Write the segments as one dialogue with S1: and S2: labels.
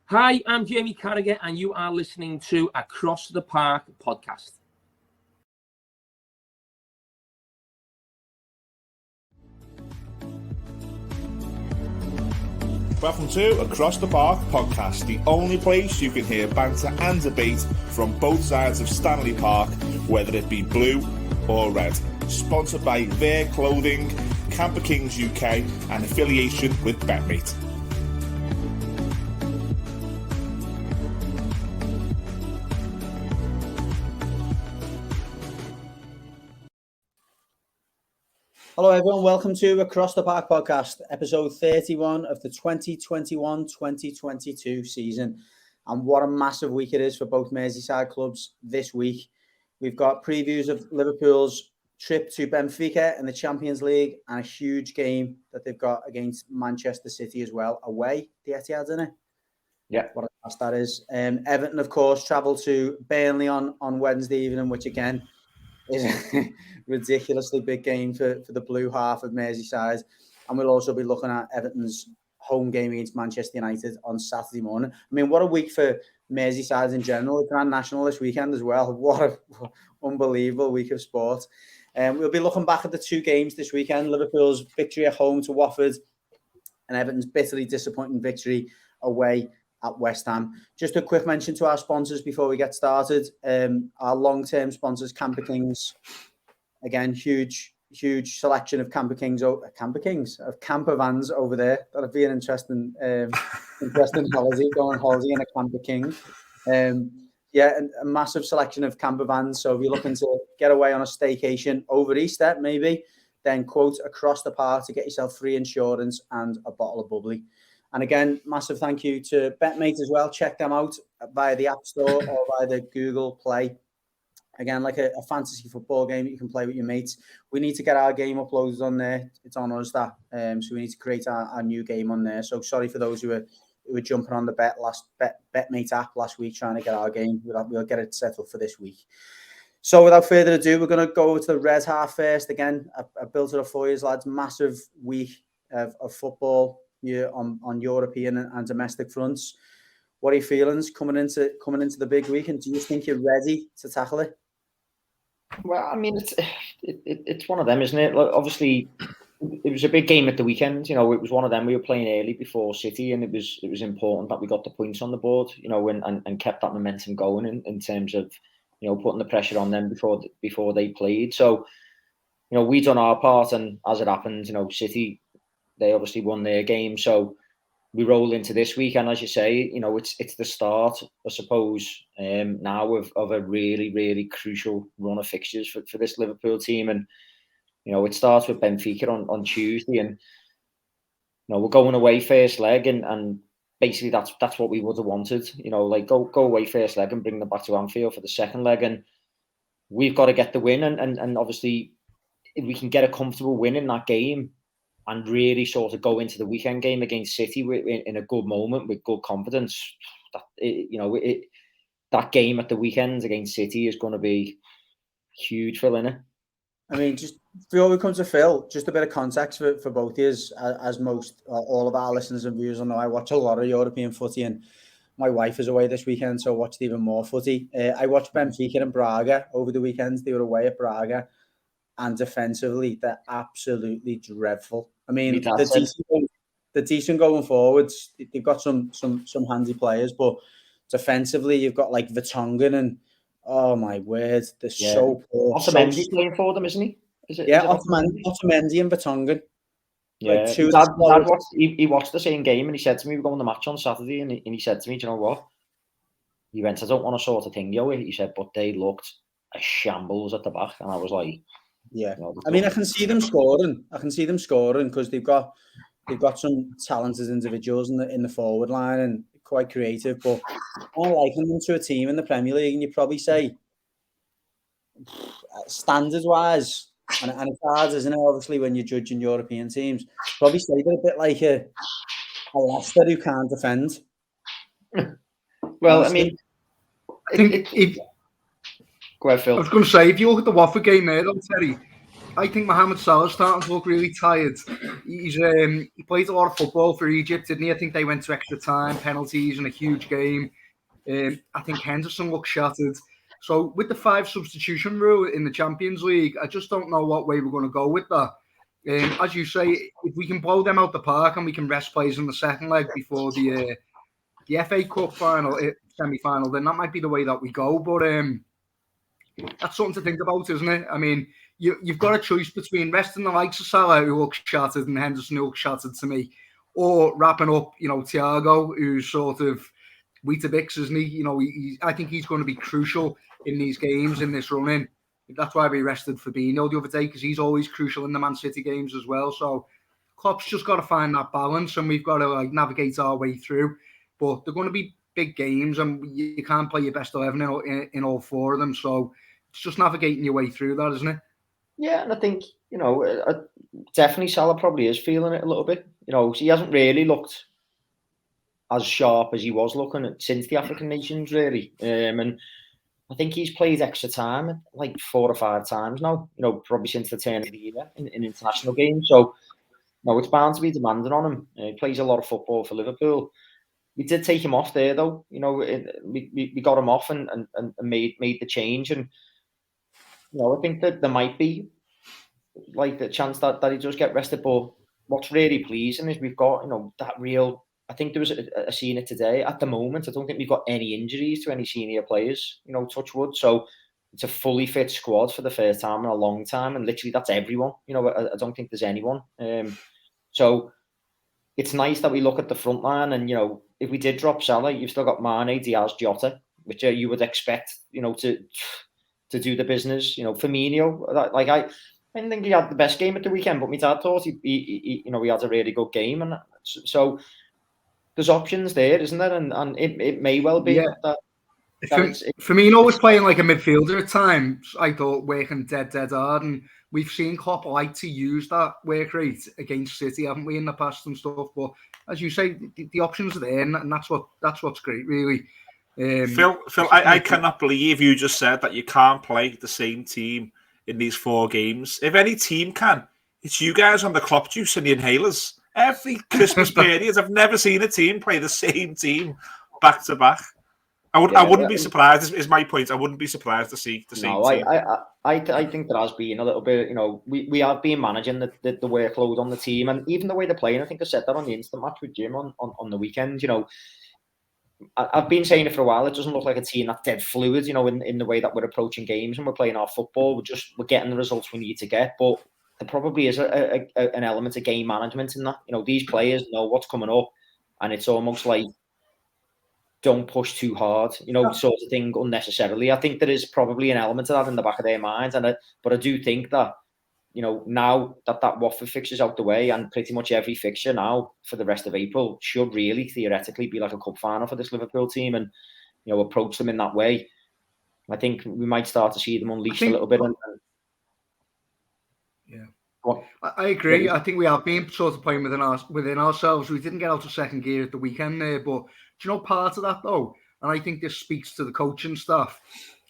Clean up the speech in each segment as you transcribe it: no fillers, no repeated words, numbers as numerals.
S1: Hi, I'm Jamie Carragher, and you are listening to Across the Park podcast.
S2: Welcome to Across the Park podcast, the only place you can hear banter and debate from both sides of Stanley Park, whether it be blue or red. Sponsored by Their Clothing, Camper Kings UK, and affiliation with BetMate.
S3: Hello everyone, welcome to Across the Park podcast, episode 31 of the 2021-2022 season. And what a massive week it is for both Merseyside clubs this week. We've got previews of Liverpool's trip to Benfica in the Champions League and a huge game that they've got against Manchester City as well, away, the Etihad, isn't it?
S4: Yeah.
S3: What a class that is. Everton, of course, travel to Burnley on Wednesday evening, which again is a ridiculously big game for the blue half of Merseyside. And we'll also be looking at Everton's home game against Manchester United on Saturday morning. I mean, what a week for Merseyside in general. The Grand National this weekend as well. What an unbelievable week of sport. We'll be looking back at the two games this weekend. Liverpool's victory at home to Watford and Everton's bitterly disappointing victory away at West Ham. Just a quick mention to our sponsors before we get started. Our long-term sponsors, Camper Kings. Again, huge selection of camper vans over there. That'll be an interesting holiday, going holiday in a Camper King. And a massive selection of camper vans. So if you're looking to get away on a staycation over Easter, maybe, then quote Across the Park to get yourself free insurance and a bottle of bubbly. And again, massive thank you to BetMate as well. Check them out via the App Store or via the Google Play. Again, like a fantasy football game you can play with your mates. We need to get our game uploaded on there. It's on us that. So we need to create our new game on there. So sorry for those who were jumping on the BetMate app last week trying to get our game. We'll get it set up for this week. So without further ado, we're going to go over to the red half first. Again, I built it up for you, lads. Massive week of football. On European and domestic fronts. What are your feelings coming into the big week, and do you think you're ready to tackle it?
S4: Well, I mean, it's one of them, isn't it? Like, obviously, it was a big game at the weekend. You know, it was one of them. We were playing early before City, and it was important that we got the points on the board. You know, and kept that momentum going in terms of, you know, putting the pressure on them before they played. So, you know, we done our part, and as it happened, you know, City, they obviously won their game, so we roll into this week, and as you say, you know, it's the start, I suppose, now of a really, really crucial run of fixtures for this Liverpool team, and you know, it starts with Benfica on Tuesday, and you know, we're going away first leg, and basically that's what we would have wanted, you know, like go away first leg and bring them back to Anfield for the second leg, and we've got to get the win, and obviously, if we can get a comfortable win in that game, and really sort of go into the weekend game against City in a good moment with good confidence. That game at the weekend against City is going to be huge for Linna.
S3: I mean, just before we come to Phil, just a bit of context for both of you, as most all of our listeners and viewers will know. I watch a lot of European footy, and my wife is away this weekend, so I watched even more footy. I watched Benfica and Braga over the weekend. They were away at Braga, and defensively, they're absolutely dreadful. I mean, the decent going forwards. They've got some handy players, but defensively, you've got like Vertonghen and oh my word, they're so poor.
S4: Otamendi's playing for them, isn't he?
S3: Otamendi and Vertonghen.
S4: Yeah,
S3: like
S4: he watched the same game, and he said to me, "We're going to the match on Saturday," and he said to me, "Do you know what?" He went, "I don't want to sort of thing, yo." He said, "But they looked a shambles at the back," and I was like,
S3: "Yeah." I mean, I can see them scoring because they've got some talented individuals in the forward line and quite creative. But I liken them to a team in the Premier League, and you probably say standards wise, and it's hard, isn't it? Obviously, when you're judging European teams, probably say they're a bit like a Leicester who can't defend.
S4: Well, I mean,
S5: I think
S4: go ahead, Phil.
S5: I was going to say, if you look at the Watford game there, though, Terry, I think Mohamed Salah's starting to look really tired. He played a lot of football for Egypt, didn't he? I think they went to extra time, penalties, and a huge game. I think Henderson looked shattered. So with the 5 substitution rule in the Champions League, I just don't know what way we're going to go with that. As you say, if we can blow them out the park and we can rest players in the second leg before the FA Cup final, semi-final, then that might be the way that we go. But that's something to think about, isn't it? I mean, you've got a choice between resting the likes of Salah, who looks shattered, and Henderson, who looks shattered to me, or wrapping up, Thiago, who's sort of Weetabix, isn't he? I think he's going to be crucial in these games, in this run-in. That's why we rested Fabinho the other day, because he's always crucial in the Man City games as well. So Klopp's just got to find that balance, and we've got to navigate our way through. But they're going to be big games, and you can't play your best 11 in all 4 of them. So it's just navigating your way through that, isn't it?
S4: Yeah, and I think, definitely Salah probably is feeling it a little bit. He hasn't really looked as sharp as he was looking since the African nations, really. And I think he's played extra time like 4 or 5 times now, probably since the turn of the year in international games. So, it's bound to be demanding on him. He plays a lot of football for Liverpool. We did take him off there, though. We got him off and made the change. And, I think that there might be like the chance that he does get rested. But what's really pleasing is we've got, that real... I think there was a seen it today. At the moment, I don't think we've got any injuries to any senior players, touch wood. So it's a fully fit squad for the first time in a long time. And literally that's everyone. I don't think there's anyone. So it's nice that we look at the front line and, if we did drop Salah, you've still got Mane, Diaz, Jota, which you would expect, to do the business. Firmino, I didn't think he had the best game at the weekend, but my dad thought he had a really good game. And so there's options there, isn't there? And it may well be that
S5: Firmino was playing like a midfielder at times. I thought working dead hard, and we've seen Klopp like to use that work rate against City, haven't we, in the past and stuff? But as you say, the options are there, and that's what's great, really.
S2: Phil, I cannot believe you just said that you can't play the same team in these 4 games. If any team can, it's you guys on the Klopp juice and the inhalers. Every Christmas period, I've never seen a team play the same team back to back. I wouldn't be surprised. Is my point. I wouldn't be surprised to see the same team.
S4: I think there has been a little bit. We have been managing the workload on the team, and even the way they're playing. I think I said that on the instant match with Jim on the weekend. I've been saying it for a while. It doesn't look like a team that's dead fluid. In the way that we're approaching games and we're playing our football. We're getting the results we need to get, but there probably is an element of game management in that. These players know what's coming up, and it's almost like don't push too hard, sort of thing unnecessarily. I think there is probably an element of that in the back of their minds, but I do think that now that Watford fixture's out the way, and pretty much every fixture now for the rest of April should really theoretically be like a cup final for this Liverpool team, and approach them in that way. I think we might start to see them unleash a little bit.
S5: I agree. I think we have been sort of playing within ourselves. We didn't get out of second gear at the weekend there, but do you know part of that though? And I think this speaks to the coaching staff.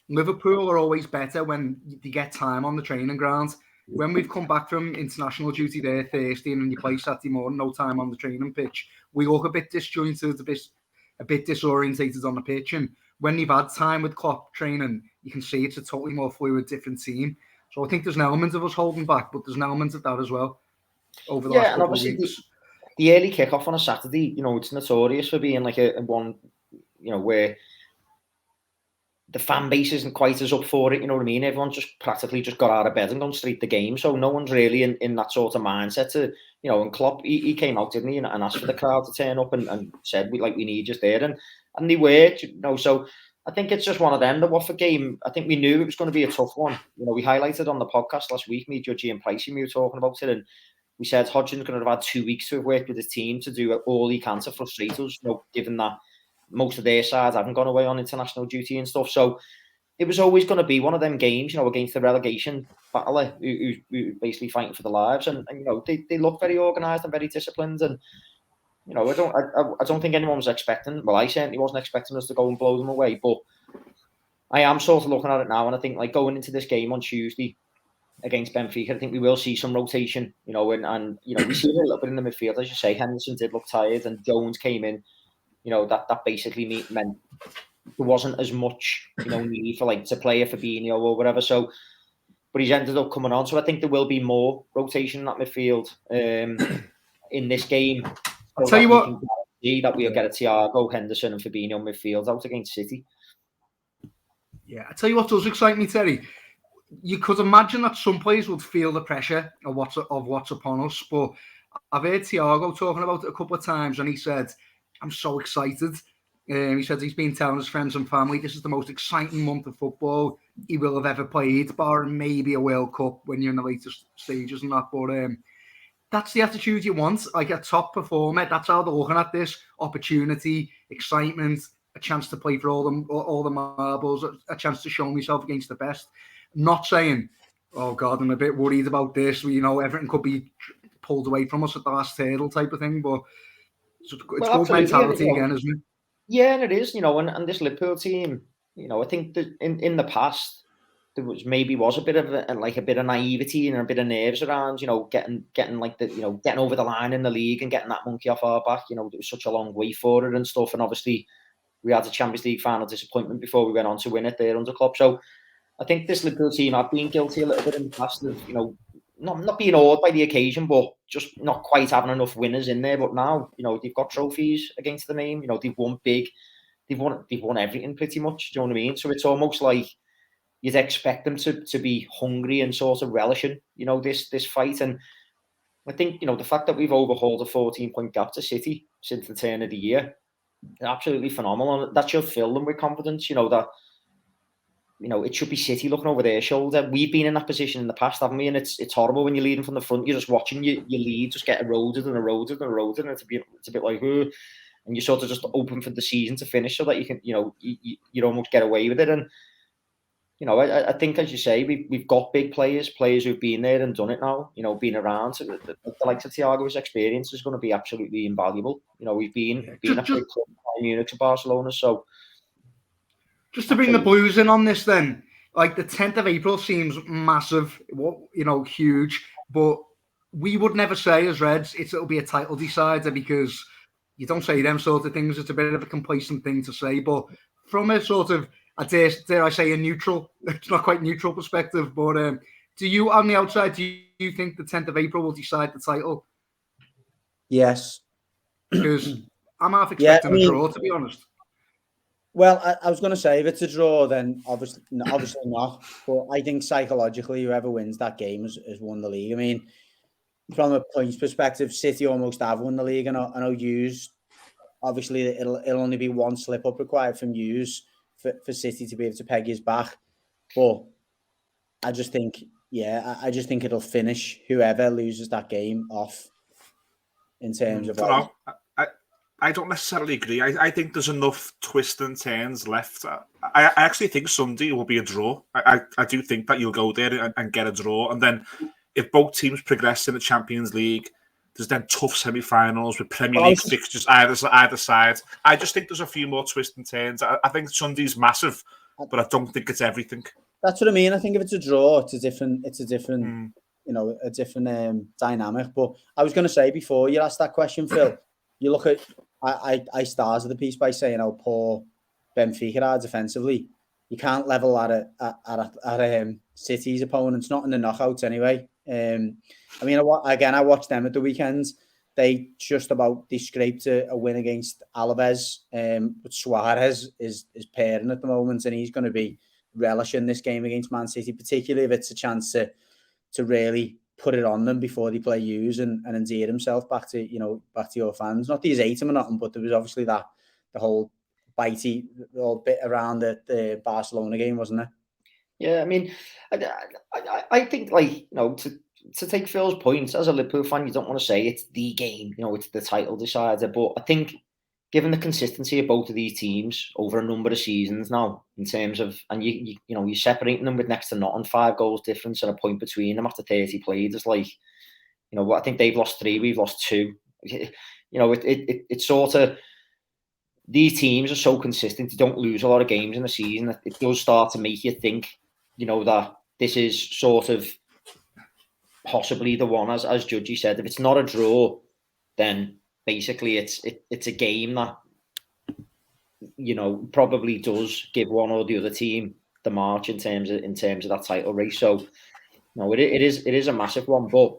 S5: Liverpool are always better when they get time on the training ground. When we've come back from international duty there Thursday and then you play Saturday morning, no time on the training pitch, we look a bit disjointed, a bit disorientated on the pitch. And when they've had time with Klopp training, you can see it's a totally more fluid, different team. So I think there's an element of us holding back, but there's an element of that as well over the last couple of weeks.
S4: The early kickoff on a Saturday, it's notorious for being like a one, where the fan base isn't quite as up for it. You know what I mean? Everyone's just practically just got out of bed and gone straight to the game. So no one's really in that sort of mindset to, and Klopp, he came out, didn't he, and asked for the crowd to turn up and said, we need you there. And they were, so I think it's just one of them. The Watford game, I think we knew it was going to be a tough one. We highlighted on the podcast last week, me, Judgy and Pricey, we were talking about it, and we said Hodgson's going to have had 2 weeks to have worked with his team to do all he can to frustrate us, given that most of their sides haven't gone away on international duty and stuff. So it was always going to be one of them games, against the relegation battler who's basically fighting for their lives. And they look very organised and very disciplined. And, I don't think anyone was expecting, well, I certainly wasn't expecting us to go and blow them away. But I am sort of looking at it now, and I think, like, going into this game on Tuesday, against Benfica. I think we will see some rotation, and we see it a little bit in the midfield, as you say. Henderson did look tired, and Jones came in. That basically meant there wasn't as much, need for to play a Fabinho or whatever. So, but he's ended up coming on. So I think there will be more rotation in that midfield in this game.
S5: I'll tell you what.
S4: That we'll get a Thiago, Henderson, and Fabinho midfield out against City.
S5: Yeah, I tell you what does excite me, Terry. You could imagine that some players would feel the pressure of what's upon us, but I've heard Thiago talking about it a couple of times, and he said, "I'm so excited." He said he's been telling his friends and family this is the most exciting month of football he will have ever played, barring maybe a World Cup when you're in the later stages and that. But that's the attitude you want, like a top performer. That's how they're looking at this: opportunity, excitement, a chance to play for all the marbles, a chance to show myself against the best. Not saying, "Oh God, I'm a bit worried about this." Everything could be pulled away from us at the last hurdle type of thing. But it's good mentality again, isn't it?
S4: Yeah, and it is. And this Liverpool team, I think that in the past there was a bit of a bit of naivety and a bit of nerves around, getting getting over the line in the league and getting that monkey off our back. There was such a long way for it and stuff, and obviously we had a Champions League final disappointment before we went on to win it there under Klopp. So I think this Liverpool team have been guilty a little bit in the past of, not being awed by the occasion, but just not quite having enough winners in there. But now, they've got trophies against the name. They've won big. They've won everything pretty much. Do you know what I mean? So it's almost like you'd expect them to be hungry and sort of relishing, this fight. And I think, the fact that we've overhauled a 14-point gap to City since the turn of the year, absolutely phenomenal. And that should fill them with confidence, that it should be City looking over their shoulder. We've been in that position in the past, haven't we? And it's horrible when you're leading from the front. You're just watching your lead just get eroded and eroded and eroded. And it's a bit like, and you're sort of just open for the season to finish so that you can, you almost get away with it. And, I think, as you say, we've got big players who've been there and done it now, been around. So the likes of Thiago's experience is going to be absolutely invaluable. We've been at big clubs, Munich to Barcelona, so.
S5: Just to bring the Blues in on this then, like the 10th of April seems massive, huge, but we would never say as Reds it'll be a title decider because you don't say them sort of things. It's a bit of a complacent thing to say, but from a sort of, dare I say, a neutral, it's not quite neutral perspective, but do you, on the outside, do you think the 10th of April will decide the title?
S3: Yes.
S5: Because I'm half expecting a draw, to be honest.
S3: Well, I was going to say, if it's a draw, then obviously not. But I think psychologically, whoever wins that game has won the league. I mean, from a points perspective, City almost have won the league. I know Hughes, obviously, it'll only be one slip-up required from Hughes for City to be able to peg his back. But I just think it'll finish whoever loses that game off in terms of...
S2: I don't necessarily agree. I think there's enough twists and turns left. I actually think Sunday will be a draw. I do think that you'll go there and get a draw. And then if both teams progress in the Champions League, there's then tough semi-finals with Premier League fixtures either side. I just think there's a few more twists and turns. I think Sunday's massive, but I don't think it's everything.
S3: That's what I mean. I think if it's a draw, it's a different dynamic. But I was going to say before you asked that question, Phil, you look at, I started the piece by saying how poor Benfica are defensively. You can't level at City's opponents, not in the knockouts anyway. I mean, I watched them at the weekend. They scraped a win against Alaves. But Suarez is pairing at the moment, and he's going to be relishing this game against Man City, particularly if it's a chance to really put it on them before they play Hughes and endear himself back to your fans. Not that he's ate him or nothing, but there was obviously the whole bitey little bit around the Barcelona game, wasn't there?
S4: Yeah, I mean, I think to take Phil's point, as a Liverpool fan, you don't want to say it's the game, it's the title decider, but I think given the consistency of both of these teams over a number of seasons now, in terms of, and you're separating them with next to nothing, 5 goals difference and a point between them after 30 played. It's like, I think they've lost 3, we've lost 2. It's sort of, these teams are so consistent, they don't lose a lot of games in the season. It does start to make you think, that this is sort of possibly the one, as Judgy said. If it's not a draw, then basically it's a game that, you know, probably does give one or the other team the march in terms of that title race. So, no, it is a massive one. But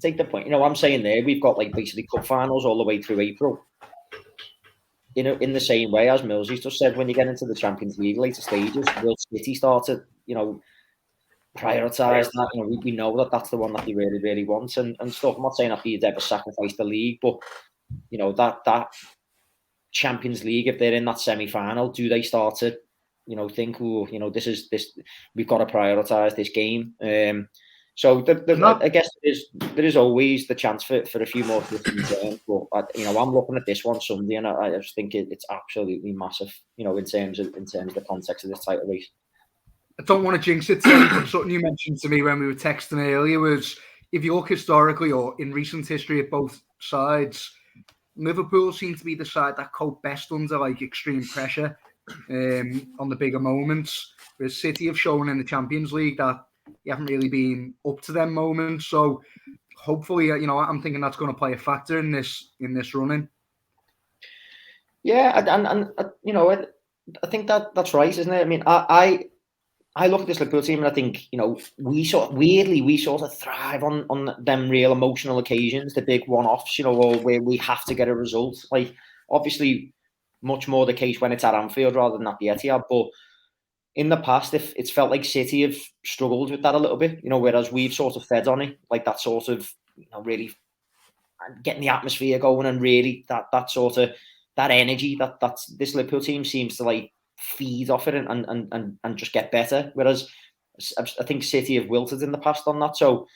S4: take the point. You know, I'm saying there we've got like basically cup finals all the way through April. You know, in the same way as Millsy's just said, when you get into the Champions League later stages, will City start to, you know, prioritise that? You know, we know that that's the one that they really, really want and stuff. I'm not saying that they'd ever sacrifice the league, but you know, that Champions League, if they're in that semi-final, do they start to, you know, think, oh, you know, this we've got to prioritise this game. So I guess there is always the chance for a few more games, but you know, I'm looking at this one Sunday, and I just think it's absolutely massive. You know, in terms of the context of this title race.
S5: I don't want to jinx it, Terry, but something you mentioned to me when we were texting earlier was, if you look historically or in recent history at both sides, Liverpool seem to be the side that cope best under like extreme pressure on the bigger moments, whereas City have shown in the Champions League that you haven't really been up to them moments. So hopefully, you know, I'm thinking that's going to play a factor in this running.
S4: Yeah, and you know, I think that's right, isn't it? I mean, I look at this Liverpool team and I think, you know, we sort of thrive on them real emotional occasions, the big one-offs, you know, or where we have to get a result. Like, obviously, much more the case when it's at Anfield rather than at the Etihad. But in the past, if it's felt like City have struggled with that a little bit, you know, whereas we've sort of fed on it, like that sort of, you know, really getting the atmosphere going and really that sort of that energy that this Liverpool team seems to like feed off it and just get better. Whereas I think City have wilted in the past on that. So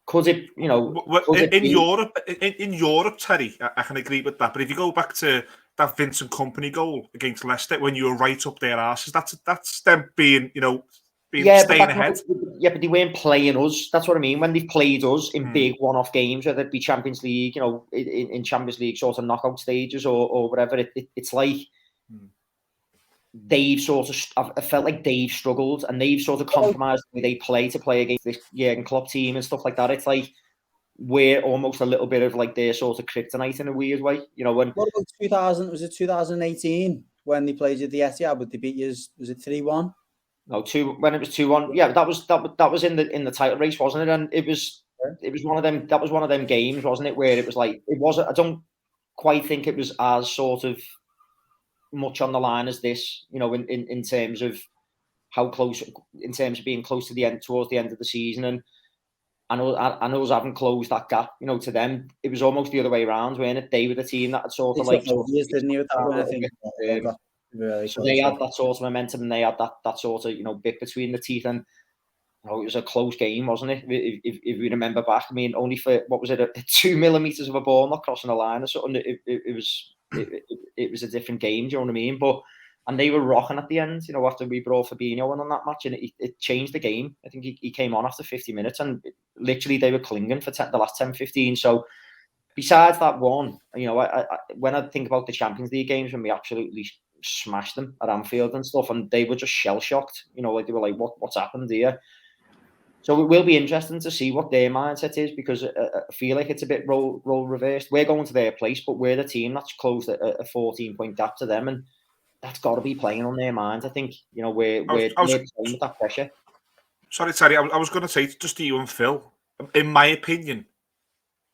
S4: could it, you know,
S2: in Europe, Terry, I can agree with that. But if you go back to that Vincent Kompany goal against Leicester when you were right up their arses, that's them being, you know, staying ahead.
S4: But they weren't playing us. That's what I mean. When they've played us in big one-off games, whether it be Champions League, you know, in Champions League sort of knockout stages or whatever, it's like they've sort of, I felt like they've struggled and they've sort of compromised the way they play against this Jurgen Klopp team and stuff like that. It's like we're almost a little bit of like their sort of kryptonite in a weird way, you know. When
S3: what about 2000? Was it 2018 when they played at the Etihad? But they beat you? Was it 3-1?
S4: No, when it was 2-1. Yeah, that was in the title race, wasn't it? And it was one of them. That was one of them games, wasn't it? Where it was like it was. I don't quite think it was as sort of much on the line as this, you know, in terms of how close, in terms of being close to the end, towards the end of the season, and I know us haven't closed that gap, you know, to them. It was almost the other way around, weren't it? They were the team that had sort of like
S3: didn't you? I think
S4: so they had that sort of momentum and they had that sort of, you know, bit between the teeth, and you know, it was a close game, wasn't it? If we remember back, I mean, only for what was it, 2 millimeters of a ball not crossing the line or something. It was a different game. Do you know what I mean? And they were rocking at the end, you know, after we brought Fabinho in on that match, and it changed the game. I think he came on after 50 minutes, and literally they were clinging for the last 10-15. So besides that one, you know, I when I think about the Champions League games when we absolutely smashed them at Anfield and stuff, and they were just shell shocked, you know, like they were like, what's happened here? So it will be interesting to see what their mindset is, because I feel like it's a bit role reversed. We're going to their place, but we're the team that's closed a 14-point gap to them, and that's got to be playing on their minds. I think, you know, we're playing with that pressure.
S2: Sorry, Terry, I was going to say just to you and Phil, in my opinion,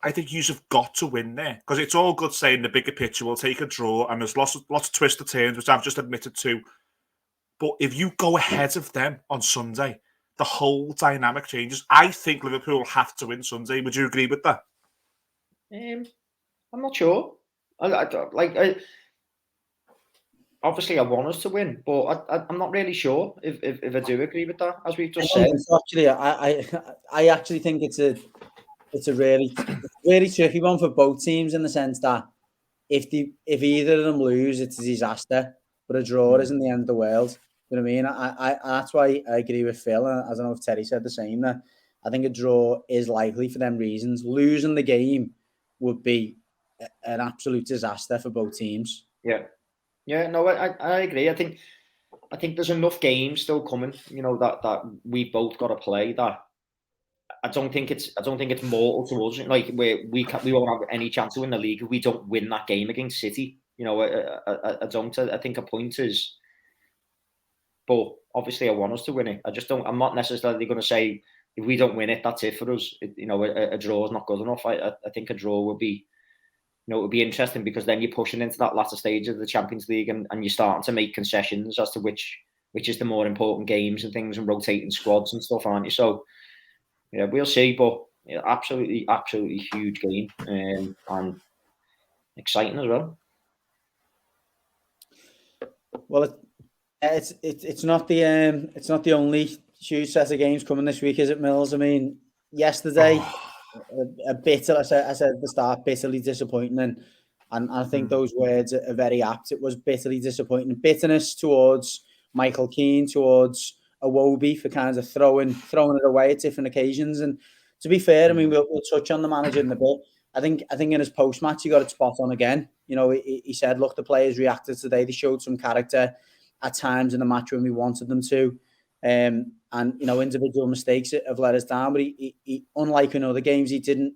S2: I think you've got to win there, because it's all good saying the bigger picture will take a draw, and there's lots of twists and turns, which I've just admitted to. But if you go ahead of them on Sunday, the whole dynamic changes. I think Liverpool have to win Sunday. Would you agree with that?
S4: I'm not sure. Obviously, I want us to win, but I'm not really sure if I do agree with that, as we've just said.
S3: Actually, I actually think it's a really tricky one for both teams, in the sense that if either of them lose, it's a disaster. But a draw isn't the end of the world. You know what I mean? I that's why I agree with Phil. And I don't know if Terry said the same. That I think a draw is likely for them reasons. Losing the game would be an absolute disaster for both teams.
S4: Yeah. No, I agree. I think there's enough games still coming, you know, that we both got to play, that I don't think it's mortal to us. Like we won't have any chance to win the league if we don't win that game against City. You know, I don't. I think a point is, but obviously I want us to win it. I just don't. I'm not necessarily going to say if we don't win it, that's it for us. You know, a draw is not good enough. I think a draw would be, you know, it would be interesting because then you're pushing into that latter stage of the Champions League and you're starting to make concessions as to which is the more important games and things and rotating squads and stuff, aren't you? So, yeah, we'll see. But yeah, absolutely huge game and exciting as well.
S3: Well, it's not the only huge set of games coming this week, is it, Mills? I mean, yesterday, a bit, as I said at the start, bitterly disappointing, and I think those words are very apt. It was bitterly disappointing. Bitterness towards Michael Keane, towards Iwobi for kind of throwing it away at different occasions. And to be fair, I mean, we'll touch on the manager in a bit. I think in his post-match, he got it spot on again. You know, he said, look, the players reacted today. They showed some character at times in the match when we wanted them to. And, you know, individual mistakes have let us down. But he unlike in other games, he didn't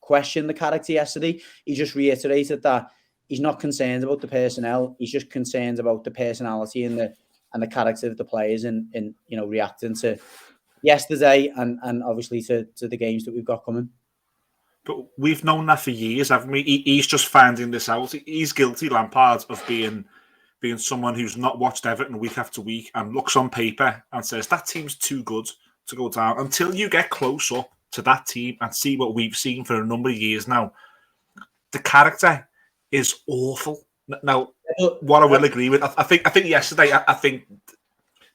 S3: question the character yesterday. He just reiterated that he's not concerned about the personnel. He's just concerned about the personality and the character of the players and you know, reacting to yesterday and obviously to the games that we've got coming.
S2: But we've known that for years, haven't we? He's just finding this out. He's guilty, Lampard, of being someone who's not watched Everton week after week and looks on paper and says, that team's too good to go down. Until you get close up to that team and see what we've seen for a number of years now, the character is awful. Now, what I will agree with, I think yesterday, I think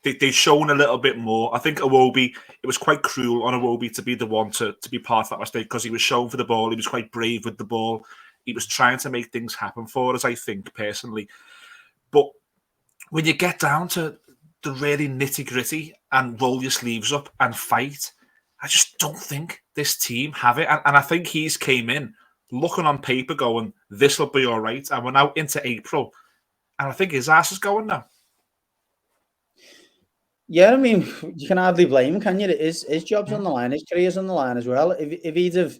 S2: they've shown a little bit more. I think Iwobi, it was quite cruel on Iwobi to be the one to be part of that mistake because he was shown for the ball. He was quite brave with the ball. He was trying to make things happen for us, I think, personally. But when you get down to the really nitty-gritty and roll your sleeves up and fight, I just don't think this team have it. And I think he's came in looking on paper going, this will be all right. And we're now into April. And I think his ass is going now.
S3: Yeah, I mean, you can hardly blame him, can you? His job's on the line, his career's on the line as well. If he'd have,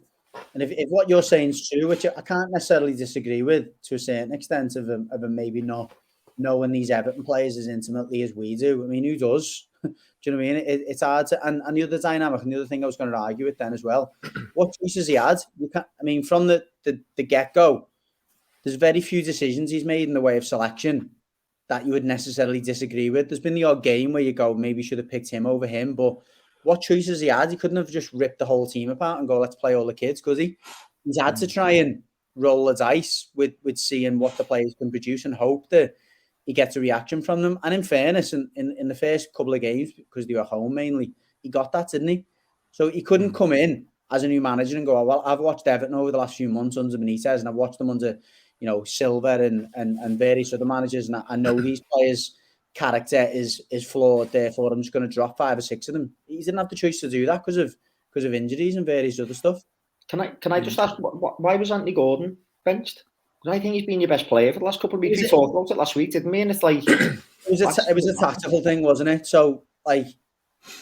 S3: and if what you're saying is true, which I can't necessarily disagree with to a certain extent, of him maybe not knowing these Everton players as intimately as we do. I mean, who does? Do you know what I mean? It's hard to, and the other dynamic, and the other thing I was going to argue with then as well, what choices he had. You can't, I mean, from the get-go, there's very few decisions he's made in the way of selection that you would necessarily disagree with. There's been the odd game where you go, maybe should have picked him over him, but what choices he had, he couldn't have just ripped the whole team apart and go, let's play all the kids, because he's had to try and roll the dice with seeing what the players can produce and hope that he gets a reaction from them. And in fairness, in the first couple of games, because they were home mainly, he got that, didn't he? So he couldn't come in as a new manager and go, oh, well, I've watched Everton over the last few months under Benitez, and I've watched them under, you know, Silva and various other managers, and I know these players' character is flawed, therefore I'm just going to drop 5 or 6 of them. He didn't have the choice to do that because of injuries and various other stuff.
S4: Can I just ask, why was Anthony Gordon benched? Because I think he's been your best player for the last couple of weeks. We talked about it last week, didn't we? And it's like it
S3: was a tactical thing, wasn't it? So like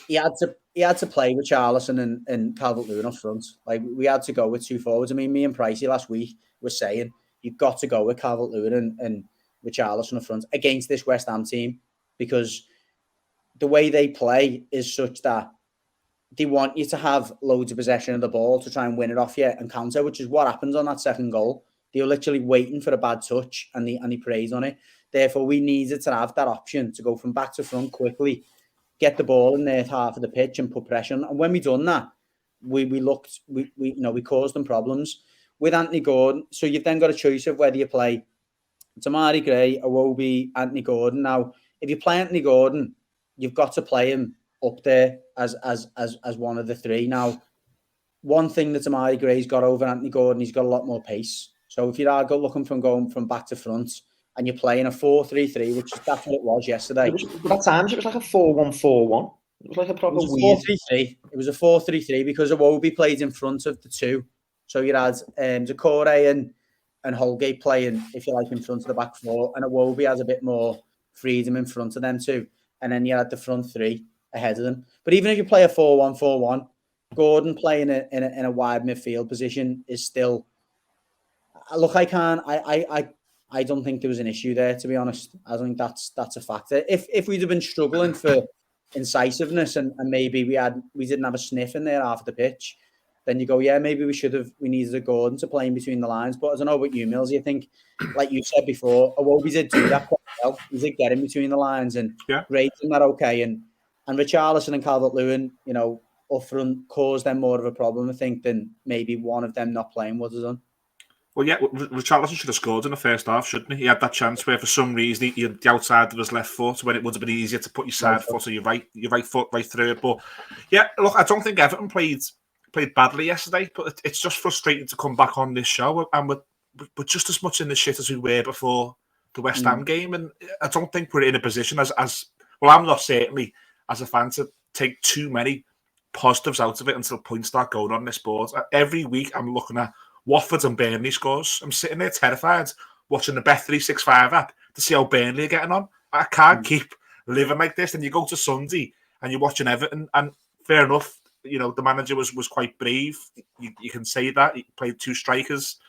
S3: he had to play with Charlison and Calvert-Lewin up front. Like we had to go with 2 forwards. I mean, me and Pricey last week were saying you've got to go with Calvert-Lewin and with Charlison up front against this West Ham team, because the way they play is such that they want you to have loads of possession of the ball to try and win it off you and counter, which is what happens on that second goal. They were literally waiting for a bad touch and he preyed on it. Therefore, we needed to have that option to go from back to front quickly, get the ball in their half of the pitch and put pressure on. And when we done that, we caused them problems with Anthony Gordon. So you've then got a choice of whether you play Damari Gray, Iwobi, Anthony Gordon. Now, if you play Anthony Gordon, you've got to play him up there as one of the 3. Now, one thing that Damari Gray's got over Anthony Gordon, he's got a lot more pace. So if you are looking from going from back to front and you're playing a 4-3-3, which that's what it was yesterday.
S4: At times it was like a 4-1-4-1. It was like a proper
S3: weird 4-3-3. It was a 4-3-3 because Iwobi played in front of the 2. So you had Decore and Holgate playing, if you like, in front of the back 4, and Iwobi has a bit more freedom in front of them too. And then you had the front 3 ahead of them. But even if you play a 4-1-4-1, Gordon playing in a wide midfield position is still. Look, I don't think there was an issue there, to be honest. I think that's a factor. If we'd have been struggling for incisiveness and maybe we didn't have a sniff in there after the pitch, then you go, yeah, maybe we needed a Gordon to play in between the lines. But I don't know about you, Mills. You think, like you said before, Iwobi did do that quite well. He did get in between the lines and great, and that okay. And Richarlison and Calvert-Lewin, up front caused them more of a problem, I think, than maybe one of them not playing would have done.
S2: Well, yeah, Richarlison should have scored in the first half, shouldn't he? He had that chance where, for some reason, he had the outside of his left foot when it would have been easier to put your side foot or your right foot right through it. But yeah, look, I don't think Everton played badly yesterday, but it's just frustrating to come back on this show and we're just as much in the shit as we were before the West Ham game, and I don't think we're in a position as well. I'm not certainly as a fan to take too many positives out of it until points start going on this board. Every week, I'm looking at Watford and Burnley scores. I'm sitting there terrified watching the Bet365 app to see how Burnley are getting on. I can't keep living like this. And you go to Sunday and you're watching Everton, and fair enough, the manager was quite brave. You can say that. He played two strikers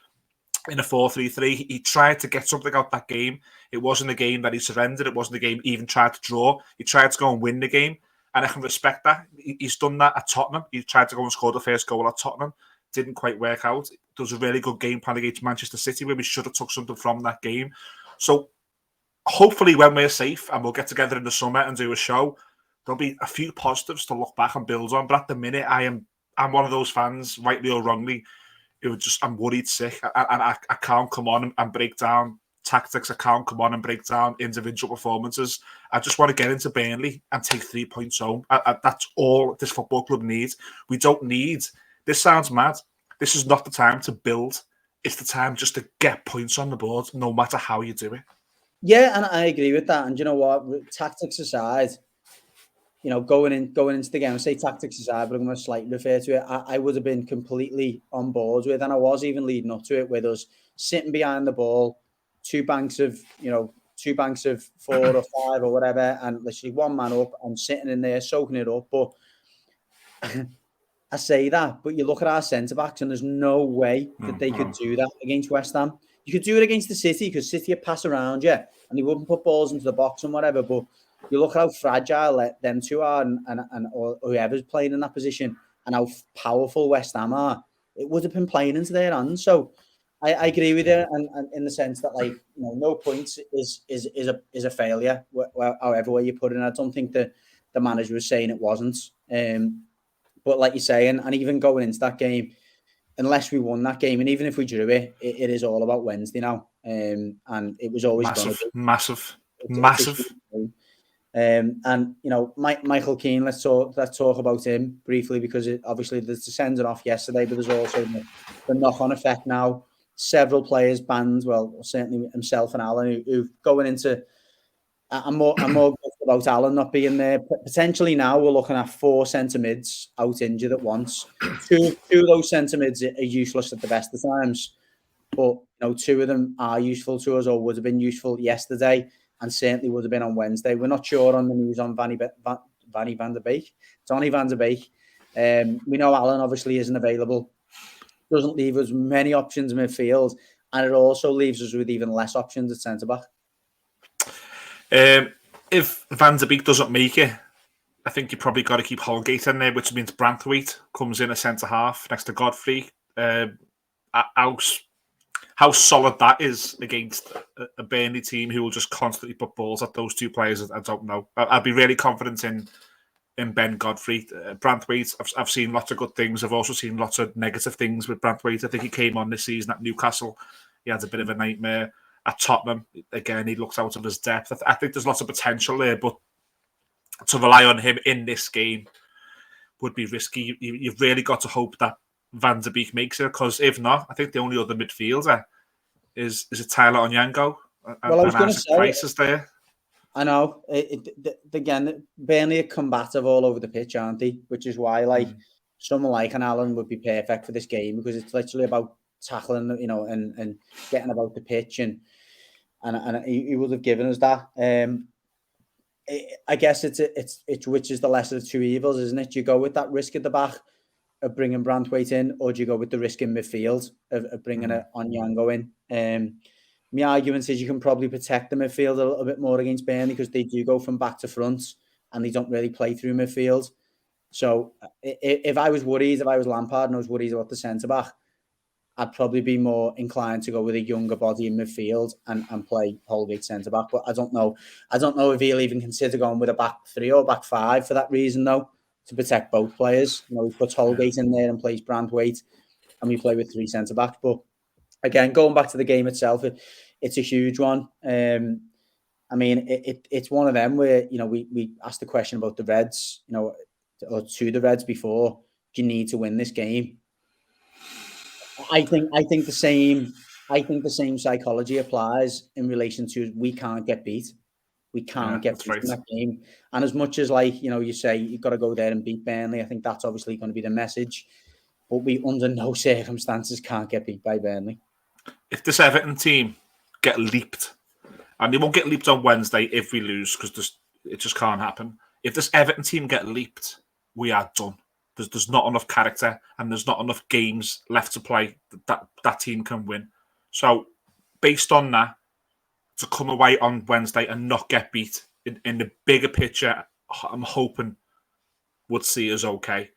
S2: in a 4-3-3. He tried to get something out that game. It wasn't a game that he surrendered. It wasn't a game he even tried to draw. He tried to go and win the game, and I can respect that. He's done that at Tottenham. He tried to go and score the first goal at Tottenham. Didn't quite work out. There was a really good game plan against Manchester City where we should have took something from that game. So hopefully when we're safe and we'll get together in the summer and do a show, there'll be a few positives to look back and build on. But at the minute, I'm one of those fans, rightly or wrongly, I'm worried sick. I can't come on and break down tactics. I can't come on and break down individual performances. I just want to get into Burnley and take 3 points home. That's all this football club needs. We don't need... This sounds mad. This is not the time to build. It's the time just to get points on the board, no matter how you do it.
S3: Yeah, and I agree with that. And you know what? Tactics aside, going into the game, I say tactics aside, but I'm going to slightly refer to it. I would have been completely on board with, and I was even leading up to it, with us sitting behind the ball, two banks of 4 or 5 or whatever, and literally one man up and sitting in there soaking it up. But I say that, but you look at our centre-backs and there's no way that they could do that against West Ham. You could do it against the City because City would pass around you and they wouldn't put balls into the box and whatever, but you look at how fragile them two are or whoever's playing in that position and how powerful West Ham are. It would have been playing into their hands. So I agree with you, and in the sense that, no points is a failure, however way you put it. And I don't think the manager was saying it wasn't. But like you say, and even going into that game, unless we won that game, and even if we drew it, it is all about Wednesday now. And it was always
S2: massive.
S3: And Michael Keane, let's talk about him briefly, because obviously there's the sending off yesterday, but there's also the knock-on effect now. Several players banned, well, certainly himself and Alan, who going into. I'm more good about Alan not being there. Potentially now we're looking at 4 centre mids out injured at once. Two of those centre mids are useless at the best of times, but 2 of them are useful to us, or would have been useful yesterday, and certainly would have been on Wednesday. We're not sure on the news on Donny van der Beek. We know Alan obviously isn't available. Doesn't leave us many options in midfield, and it also leaves us with even less options at centre back.
S2: If Van der Beek doesn't make it, I think you probably got to keep Holgate in there, which means Branthwaite comes in a centre half next to Godfrey. How solid that is against a Burnley team who will just constantly put balls at those 2 players, I don't know. I'd be really confident in Ben Godfrey. Branthwaite, I've seen lots of good things. I've also seen lots of negative things with Branthwaite. I think he came on this season at Newcastle. He had a bit of a nightmare. At Tottenham, again, he looks out of his depth. I think there's lots of potential there, but to rely on him in this game would be risky. You've really got to hope that Van der Beek makes it, because if not, I think the only other midfielder is it Tyler Onyango.
S3: Well, I was going to say,
S2: Price is there.
S3: I know. Again, Burnley are combative all over the pitch, aren't they? Which is why, someone like an Allen would be perfect for this game, because it's literally about tackling, and getting about the pitch, and he would have given us that. I guess it's which is the lesser of 2 evils, isn't it? You go with that risk at the back, of bringing Branthwaite in, or do you go with the risk in midfield of bringing it on Onyango in? My argument is you can probably protect the midfield a little bit more against Burnley because they do go from back to front and they don't really play through midfield. So if I was worried, if I was Lampard and I was worried about the centre-back, I'd probably be more inclined to go with a younger body in midfield and play Holgate centre-back. But I don't know if he'll even consider going with a back three or back five for that reason, though, to protect both players. You know, he puts Holgate in there and plays Branthwaite, and we play with three centre-backs. But again, going back to the game itself, it's a huge one. I mean, it's one of them where, you know, we asked the question about the Reds, you know, or to the Reds before, do you need to win this game? I think the same psychology applies in relation to we can't get beat. We can't get beat in that game. And as much as, like, you know, you say you've got to go there and beat Burnley, I think that's obviously going to be the message. But we, under no circumstances, can't get beat by Burnley.
S2: If this Everton team get leaped, and they won't get leaped on Wednesday if we lose, because it just can't happen. If this Everton team get leaped, we are done. There's not enough character and there's not enough games left to play that team can win. So, based on that, to come away on Wednesday and not get beat in the bigger picture, I'm hoping would see us okay.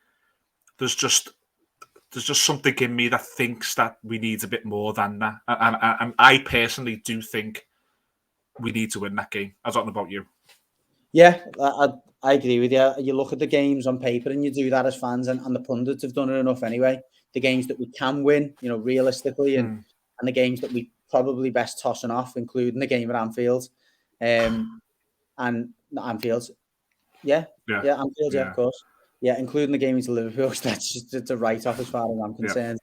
S2: There's just something in me that thinks that we need a bit more than that, and I personally do think we need to win that game. I don't know about you.
S3: Yeah, I agree with you. You look at the games on paper and you do that as fans, and the pundits have done it enough anyway. The games that we can win, you know, realistically, and the games that we probably best tossing off, including the game at Anfield. And not Anfield. Yeah, Anfield, of course. Yeah, including the game into Liverpool. That's just a write-off as far as I'm concerned.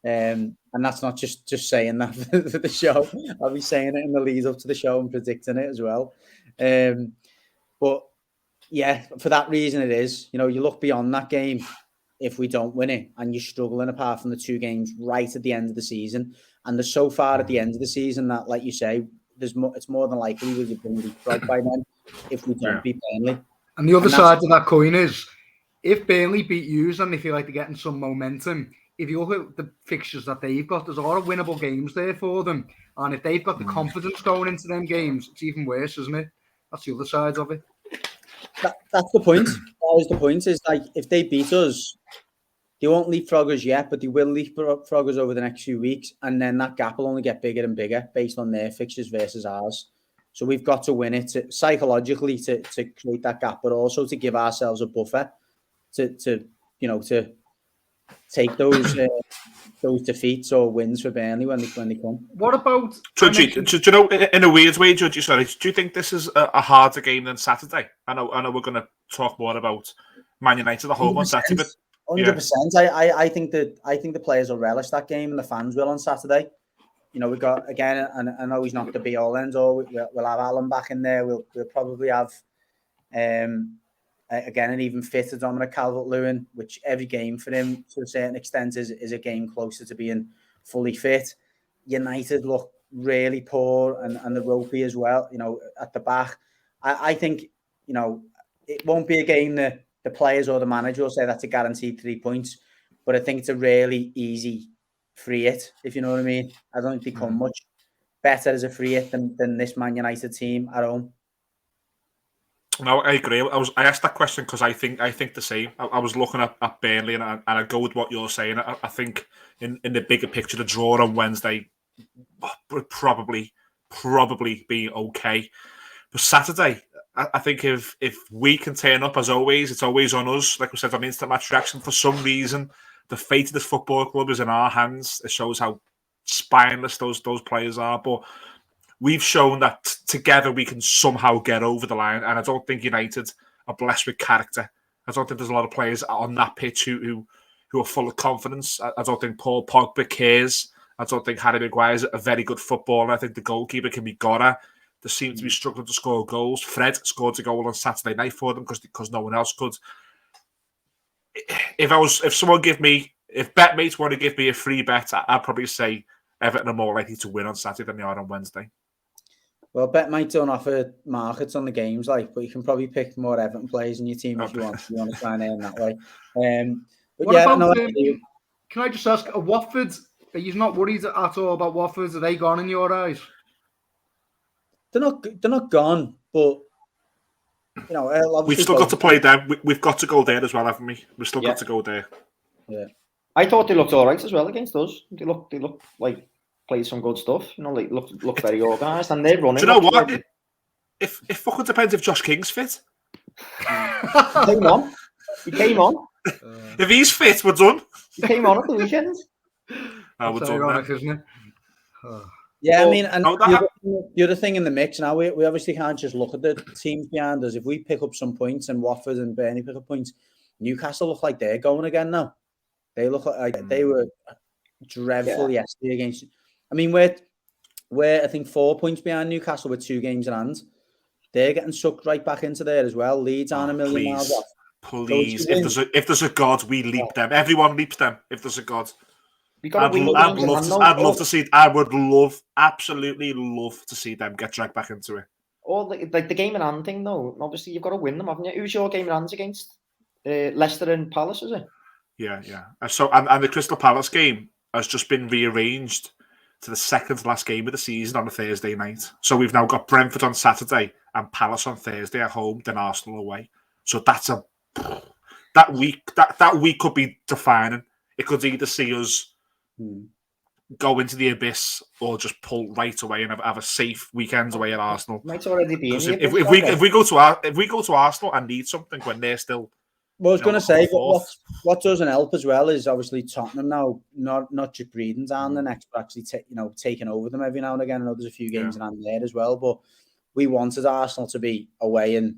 S3: And that's not just saying that for the show. I'll be saying it in the lead up to the show and predicting it as well. But yeah, for that reason it is. You know, you look beyond that game if we don't win it and you're struggling apart from the two games right at the end of the season. And there's so far at the end of the season that, like you say, it's more than likely we'll be leapfrogged by then if we don't beat Burnley.
S5: And the other side of that coin is, if Burnley beat you and they feel like they're getting some momentum, if you look at the fixtures that they've got, there's a lot of winnable games there for them. And if they've got the confidence going into them games, it's even worse, isn't it? That's the other side of it.
S3: That's the point. That was the point. Is like, if they beat us, they won't leapfrog us yet, but they will leapfrog us over the next few weeks. And then that gap will only get bigger and bigger based on their fixtures versus ours. So we've got to win it psychologically to create that gap, but also to give ourselves a buffer to take those defeats or wins for Burnley when they come.
S5: What about?
S2: So, do you know, in a weird way, Judge, do you think this is a harder game than Saturday? I know we're going to talk more about Man United at home on Saturday, but
S3: 100%. I think the players will relish that game and the fans will on Saturday. You know, we've got, again, and I know he's not the be all end all. We'll have Alan back in there. We'll probably have again an even fitter Dominic Calvert-Lewin, which every game for him to a certain extent is a game closer to being fully fit. United look really poor and the ropey as well, you know, at the back. I think, you know, it won't be a game that the players or the manager will say that's a guaranteed 3 points, but I think it's a really easy free hit, if you know what I mean. I don't think they come much better as a free hit than this Man United team at home.
S2: No, I agree. I asked that question because I think the same. I was looking at Burnley and I go with what you're saying. I think in the bigger picture, the draw on Wednesday would probably be okay. But Saturday, I think if we can turn up as always, it's always on us. Like we said on Instant Match Reaction, for some reason, the fate of this football club is in our hands. It shows how spineless those players are. But we've shown that together we can somehow get over the line. And I don't think United are blessed with character. I don't think there's a lot of players on that pitch who are full of confidence. I don't think Paul Pogba cares. I don't think Harry Maguire is a very good footballer. I think the goalkeeper can be Gora. They seem to be struggling to score goals. Fred scored a goal on Saturday night for them because no one else could. If betmates want to give me a free bet, I'd probably say Everton are more likely to win on Saturday than they are on Wednesday.
S3: Well, betmate don't offer markets on the games, but you can probably pick more Everton players in your team if you want to try and earn that way.
S5: What
S3: yeah,
S5: about?
S3: no,
S5: Can I just ask, Watford? Are you not worried at all about Watford? Are they gone in your eyes?
S3: they're not gone, but you know,
S2: we've still got to play them. We've got to go there as well, haven't we? We've still got to go there.
S3: Yeah.
S4: I thought they looked all right as well against us. They looked like played some good stuff. You know, like look very organised, and they're running.
S2: Do you know what? If fucking depends if Josh King's fit.
S4: He came on.
S2: If he's fit, we're done.
S4: He came on at the weekend.
S2: We're
S5: That's
S2: done,
S5: ironic, isn't it?
S3: Yeah, I mean, and
S2: no,
S3: the other thing in the mix now, we obviously can't just look at the teams behind us. If we pick up some points and Watford and Burnley pick up points, Newcastle look like they're going again now. They look like they were dreadful yesterday against. I mean, we're I think 4 points behind Newcastle with 2 games in hand. They're getting sucked right back into there as well. Leeds aren't a million miles off.
S2: Please, so if there's a God, we leap them. Everyone leaps them. If there's a God, I'd love to see. I would absolutely love to see them get dragged back into it.
S4: Or like the game in hand thing, though. Obviously, you've got to win them, haven't you? Who's your game in hands against? Leicester and Palace, is it?
S2: Yeah. So and the Crystal Palace game has just been rearranged to the second to last game of the season on a Thursday night. So we've now got Brentford on Saturday and Palace on Thursday at home, then Arsenal away. So that week could be defining. It could either see us go into the abyss or just pull right away and have a safe weekend away at Arsenal.
S4: Might already be in the
S2: if we go to Arsenal and need something when they're still.
S3: Well, I was going to say, what doesn't help as well is obviously Tottenham now not just breathing down the necks, but actually taking over them every now and again. I know there's a few games in hand there as well, but we wanted Arsenal to be away and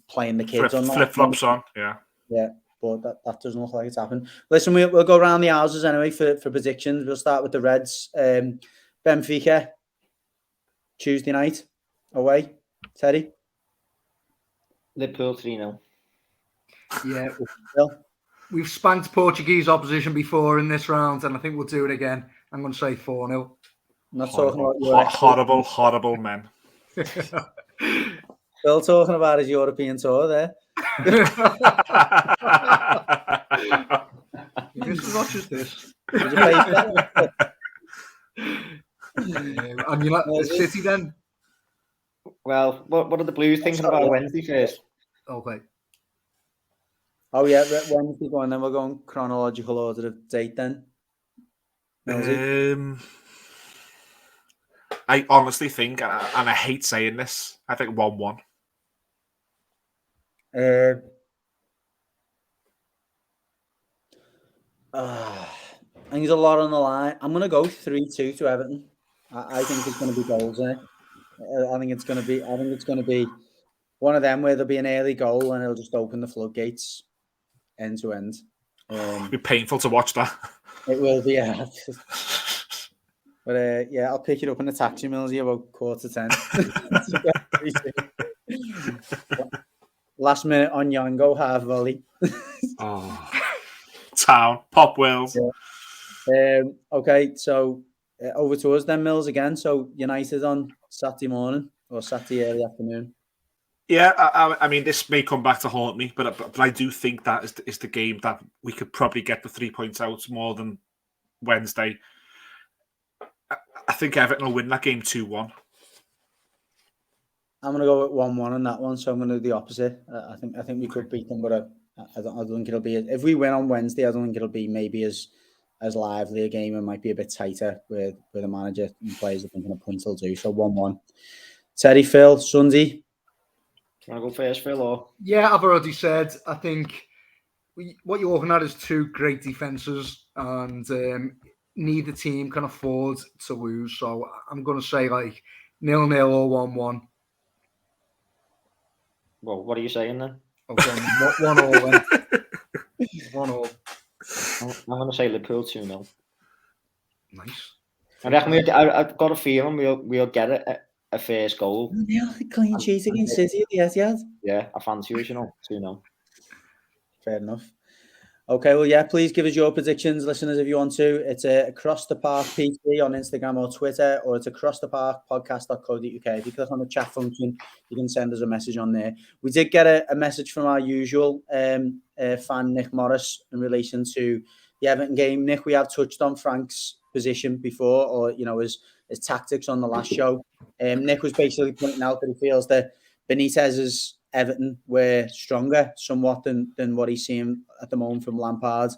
S3: playing the kids on
S2: flip flops on,
S3: but that doesn't look like it's happened. Listen, we'll go around the houses anyway for predictions. We'll start with the Reds. Benfica Tuesday night away. Teddy.
S4: Liverpool 3-0.
S5: Yeah, we've spanked Portuguese opposition before in this round, and I think we'll do it again. I'm going to say 4-0.
S3: Not talking about your
S2: horrible men.
S3: Still talking about his European tour there.
S5: This is not just this. And you like City then?
S4: Well, what are the Blues thinking about Wednesday first?
S5: Okay.
S3: Oh yeah, Wednesday go and then we're going chronological order of date then.
S2: I honestly think, and I hate saying this, I think 1-1.
S3: I think there's a lot on the line. I'm going to go 3-2 to Everton. I think there's going to be goals in it. I think it's going to be one of them where there'll be an early goal and it'll just open the floodgates end to end.
S2: It'll be painful to watch that.
S3: It will be, yeah. But I'll pick it up in the taxi, Millsy, about 9:45. Last minute on Yango, half volley.
S2: Town, Pop Wales.
S3: Yeah. Okay, so over to us then, Mills, again. So United on Saturday morning or Saturday early afternoon.
S2: Yeah, I mean, this may come back to haunt me, but I do think that is the game that we could probably get the 3 points out more than Wednesday. I think Everton will win that game 2-1.
S3: I'm going to go with 1-1 on that one, so I'm going to do the opposite. I think we could beat them, but I don't think it'll be. If we win on Wednesday, I don't think it'll be maybe as lively a game. It might be a bit tighter with the manager and players are thinking a point will do. So 1-1. Terry, Phil, Sunday.
S4: Do you want to go first, Phil? Or?
S5: Yeah, I've already said. I think what you're looking at is two great defences, and neither team can afford to lose. So I'm going to say like 0-0 or 1-1.
S4: Well, what are you saying then?
S5: Okay, 1-1 then. 1-1.
S4: I'm going to say Liverpool 2-0.
S5: Nice.
S4: I reckon I've got a feeling we'll get a first goal.
S3: Yeah, clean sheet against City at the Etihad.
S4: Yeah, I fancy us, 2-0.
S3: Fair enough. Okay, well, yeah, please give us your predictions, listeners, if you want to. It's Across the Park PC on Instagram or Twitter, or it's acrosstheparkpodcast.co.uk. If you click on the chat function, you can send us a message on there. We did get a message from our usual fan, Nick Morris, in relation to the Everton game. Nick, we have touched on Frank's position before, or, his tactics on the last show. Nick was basically pointing out that he feels that Benitez's Everton were stronger somewhat than what he's seeing at the moment from Lampard.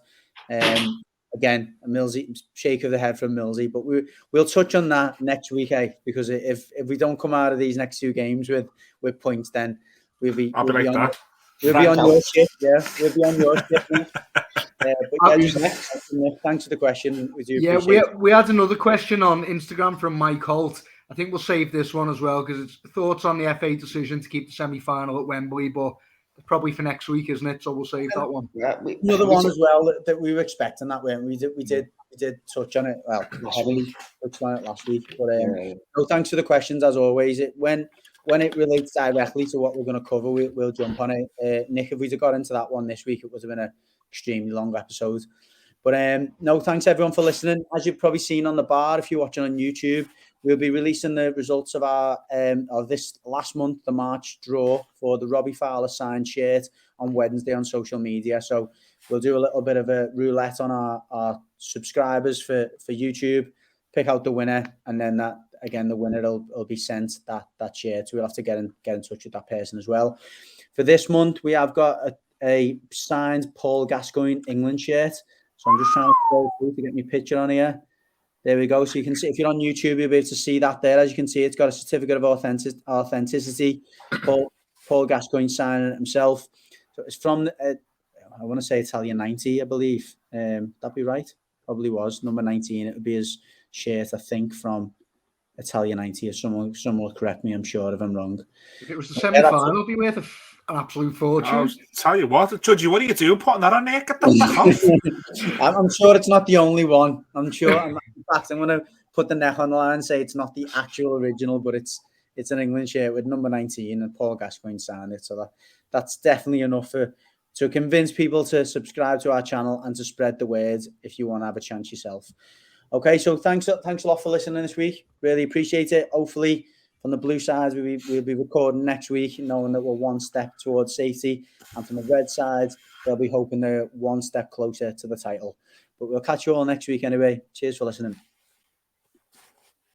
S3: Again, a Millsy shake of the head from Millsy, but we'll touch on that next week, because if we don't come out of these next 2 games with points, then we'll be on your ship. Yeah, we'll be on your ship. But yeah, thanks for the question. We do appreciate it.
S5: We had another question on Instagram from Mike Holt. I think we'll save this one as well, because it's thoughts on the FA decision to keep the semi-final at Wembley, but probably for next week, isn't it? So we'll save that one.
S3: Yeah, another one as well that we were expecting that way. We did touch on it. Well, heavily touched on it last week. But no, thanks for the questions as always. When it relates directly to what we're going to cover, we'll jump on it. Nick, if we'd have got into that one this week, it would have been an extremely long episode. But no, thanks everyone for listening. As you've probably seen on the bar, if you're watching on YouTube, we'll be releasing the results of our of this last month, the March draw for the Robbie Fowler signed shirt on Wednesday on social media. So we'll do a little bit of a roulette on our subscribers for YouTube, pick out the winner, and then the winner will be sent that shirt. So we'll have to get in touch with that person as well. For this month, we have got a signed Paul Gascoigne England shirt. So I'm just trying to scroll through to get my picture on here. There we go. So you can see, if you're on YouTube, you'll be able to see that there. As you can see, it's got a certificate of authenticity. Paul Gascoigne signing it himself. So it's from, I want to say Italian 90, I believe. That'd be right. Probably was. Number 19. It would be his shirt, I think, from Italian 90. Or someone will correct me, I'm sure, if I'm wrong.
S5: If it was the semi-final, it'd be worth an absolute fortune.
S2: I'll tell you what, Judgy, what are you doing putting that on there? Get the fuck off.
S3: I'm sure it's not the only one. I'm sure. In fact, I'm going to put the neck on the line and say it's not the actual original, but it's an England shirt with number 19 and Paul Gascoigne signed it. So that's definitely enough to convince people to subscribe to our channel and to spread the word if you want to have a chance yourself. Okay, so thanks a lot for listening this week. Really appreciate it. Hopefully, from the blue side, we'll be recording next week, knowing that we're one step towards safety. And from the red side, they'll be hoping they're one step closer to the title. But we'll catch you all next week anyway. Cheers for listening.